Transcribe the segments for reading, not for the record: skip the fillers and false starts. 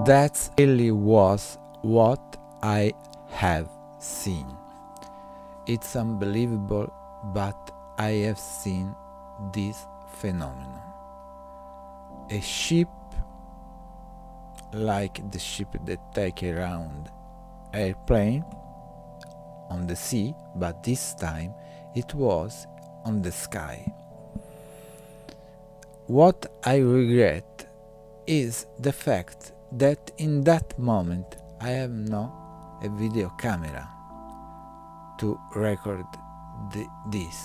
That really was what I have seen. It's unbelievable, but I have seen this phenomenon. A ship, like the ship that take around airplane on the sea, but this time it was on the sky. What I regret is the fact that in that moment I have no a video camera to record this.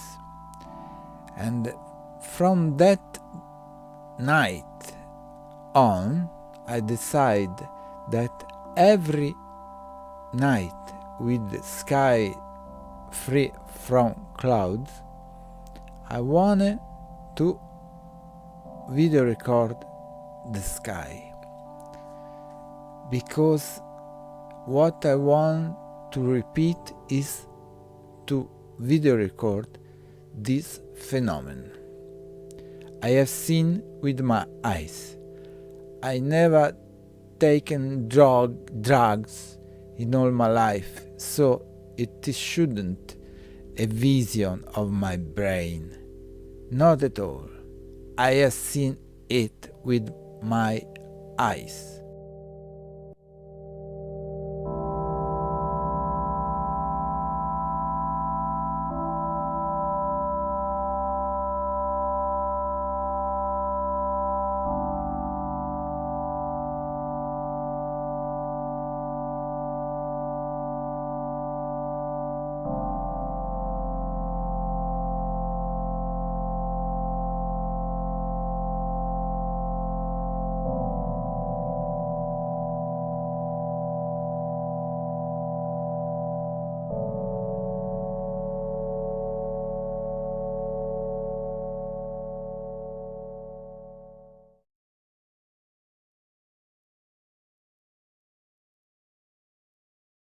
And from that night on, I decide that every night with the sky free from clouds, I wanted to video record the sky, because what I want to repeat is to video record this phenomenon. I have seen with my eyes. I never taken drugs in all my life, so it shouldn't a vision of my brain. Not at all. I have seen it with my eyes.